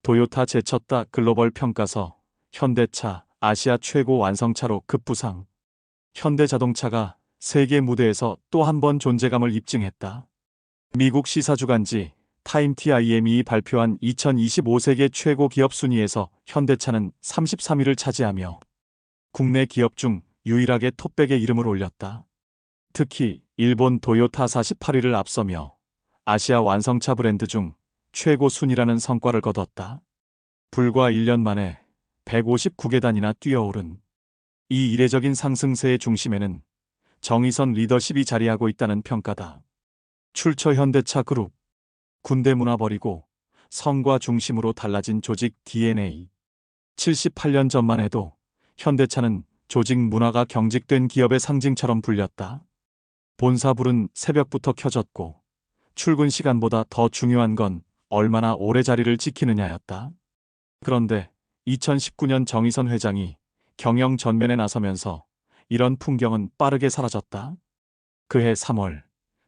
도요타 제쳤다 글로벌 평가서 현대차 아시아 최고 완성차로 급부상. 현대자동차가 세계 무대에서 또 한 번 존재감을 입증했다. 미국 시사주간지 타임TIM이 발표한 2025 세계 최고 기업 순위에서 현대차는 33위를 차지하며 국내 기업 중 유일하게 톱백에 이름을 올렸다. 특히 일본 도요타 48위를 앞서며 아시아 완성차 브랜드 중 최고 순위라는 성과를 거뒀다. 불과 1년 만에 159계단이나 뛰어오른 이 이례적인 상승세의 중심에는 정의선 리더십이 자리하고 있다는 평가다. 출처 현대차 그룹. 군대 문화 버리고 성과 중심으로 달라진 조직 DNA. 78년 전만 해도 현대차는 조직 문화가 경직된 기업의 상징처럼 불렸다. 본사불은 새벽부터 켜졌고 출근 시간보다 더 중요한 건 얼마나 오래 자리를 지키느냐였다. 그런데 2019년 정의선 회장이 경영 전면에 나서면서 이런 풍경은 빠르게 사라졌다. 그해 3월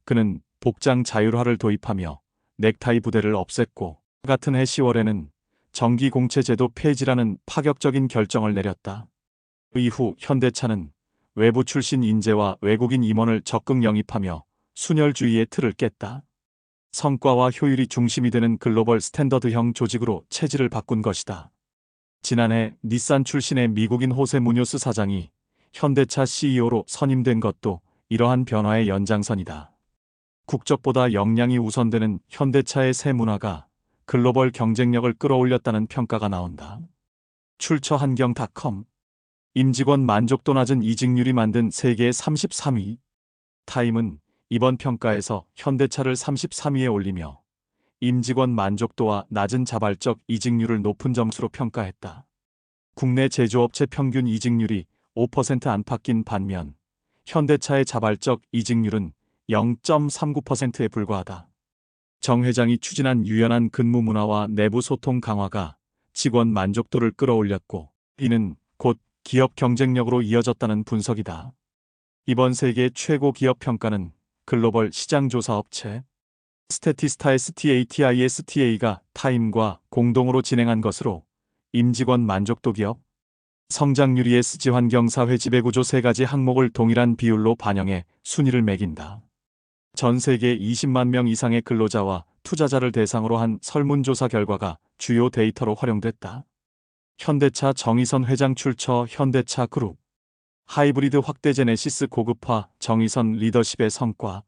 그는 복장 자율화를 도입하며 넥타이 부대를 없앴고 같은 해 10월에는 정기공채제도 폐지라는 파격적인 결정을 내렸다. 이후 현대차는 외부 출신 인재와 외국인 임원을 적극 영입하며 순혈주의의 틀을 깼다. 성과와 효율이 중심이 되는 글로벌 스탠더드형 조직으로 체질을 바꾼 것이다. 지난해 닛산 출신의 미국인 호세 무뇨스 사장이 현대차 CEO로 선임된 것도 이러한 변화의 연장선이다. 국적보다 역량이 우선되는 현대차의 새 문화가 글로벌 경쟁력을 끌어올렸다는 평가가 나온다. 출처 한경닷컴. 임직원 만족도 낮은 이직률이 만든 세계 33위. 타임은 이번 평가에서 현대차를 33위에 올리며 임직원 만족도와 낮은 자발적 이직률을 높은 점수로 평가했다. 국내 제조업체 평균 이직률이 5% 안팎인 반면 현대차의 자발적 이직률은 0.39%에 불과하다. 정 회장이 추진한 유연한 근무 문화와 내부 소통 강화가 직원 만족도를 끌어올렸고 이는 곧 기업 경쟁력으로 이어졌다는 분석이다. 이번 세계 최고 기업 평가는 글로벌 시장조사 업체 스태티스타 STATISTA가 타임과 공동으로 진행한 것으로 임직원 만족도 기업, 성장률 ESG 환경사회 지배구조 세 가지 항목을 동일한 비율로 반영해 순위를 매긴다. 전 세계 20만 명 이상의 근로자와 투자자를 대상으로 한 설문조사 결과가 주요 데이터로 활용됐다. 현대차 정의선 회장 출처 현대차 그룹. 하이브리드 확대 제네시스 고급화 정의선 리더십의 성과.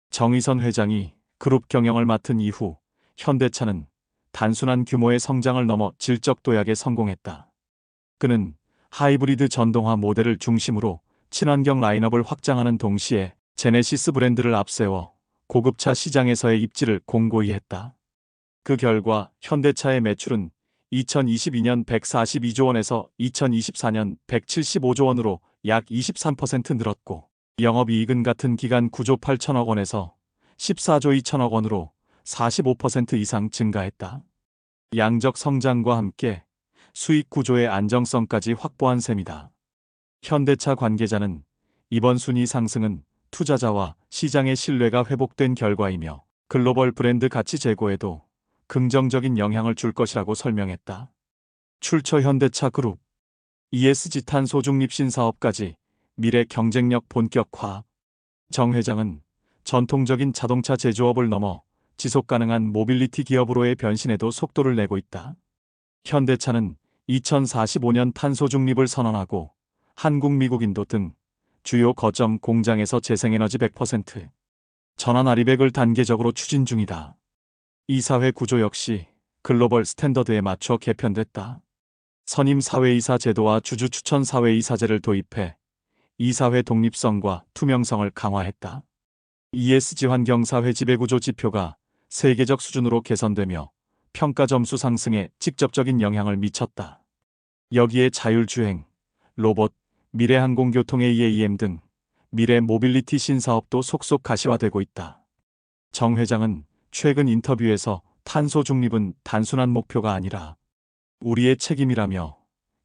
정의선 회장이 그룹 경영을 맡은 이후 현대차는 단순한 규모의 성장을 넘어 질적 도약에 성공했다. 그는 하이브리드 전동화 모델을 중심으로 친환경 라인업을 확장하는 동시에 제네시스 브랜드를 앞세워 고급차 시장에서의 입지를 공고히 했다. 그 결과 현대차의 매출은 2022년 142조 원에서 2024년 175조 원으로 약 23% 늘었고 영업이익은 같은 기간 9조 8천억 원에서 14조 2천억 원으로 45% 이상 증가했다. 양적 성장과 함께 수익 구조의 안정성까지 확보한 셈이다. 현대차 관계자는 이번 순위 상승은 투자자와 시장의 신뢰가 회복된 결과이며 글로벌 브랜드 가치 제고에도 긍정적인 영향을 줄 것이라고 설명했다. 출처 현대차 그룹. ESG 탄소 중립 신사업까지 미래 경쟁력 본격화. 정 회장은 전통적인 자동차 제조업을 넘어 지속가능한 모빌리티 기업으로의 변신에도 속도를 내고 있다. 현대차는 2045년 탄소 중립을 선언하고 한국, 미국, 인도 등 주요 거점 공장에서 재생에너지 100% 전환 아리백을 단계적으로 추진 중이다. 이사회 구조 역시 글로벌 스탠더드에 맞춰 개편됐다. 선임 사회이사 제도와 주주 추천 사회이사제를 도입해 이사회 독립성과 투명성을 강화했다. ESG 환경사회 지배구조 지표가 세계적 수준으로 개선되며 평가 점수 상승에 직접적인 영향을 미쳤다. 여기에 자율주행, 로봇, 미래항공교통 AAM 등 미래 모빌리티 신사업도 속속 가시화되고 있다. 정 회장은 최근 인터뷰에서 탄소 중립은 단순한 목표가 아니라 우리의 책임이라며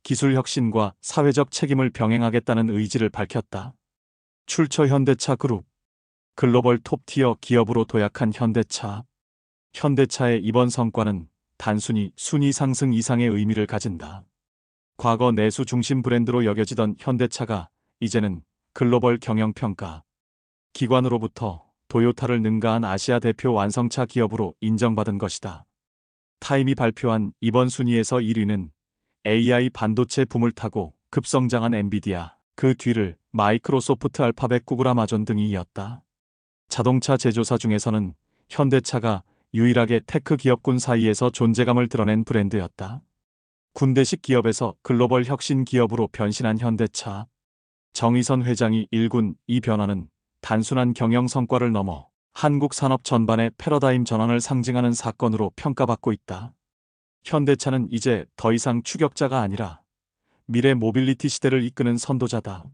기술 혁신과 사회적 책임을 병행하겠다는 의지를 밝혔다. 출처 현대차 그룹. 글로벌 톱티어 기업으로 도약한 현대차. 현대차의 이번 성과는 단순히 순위 상승 이상의 의미를 가진다. 과거 내수 중심 브랜드로 여겨지던 현대차가 이제는 글로벌 경영평가 기관으로부터 도요타를 능가한 아시아 대표 완성차 기업으로 인정받은 것이다. 타임이 발표한 이번 순위에서 1위는 AI 반도체 붐을 타고 급성장한 엔비디아, 그 뒤를 마이크로소프트, 알파벳, 구글, 아마존 등이 이었다. 자동차 제조사 중에서는 현대차가 유일하게 테크 기업군 사이에서 존재감을 드러낸 브랜드였다. 군대식 기업에서 글로벌 혁신 기업으로 변신한 현대차. 정의선 회장이 일군 이 변화는 단순한 경영 성과를 넘어 한국 산업 전반의 패러다임 전환을 상징하는 사건으로 평가받고 있다. 현대차는 이제 더 이상 추격자가 아니라 미래 모빌리티 시대를 이끄는 선도자다.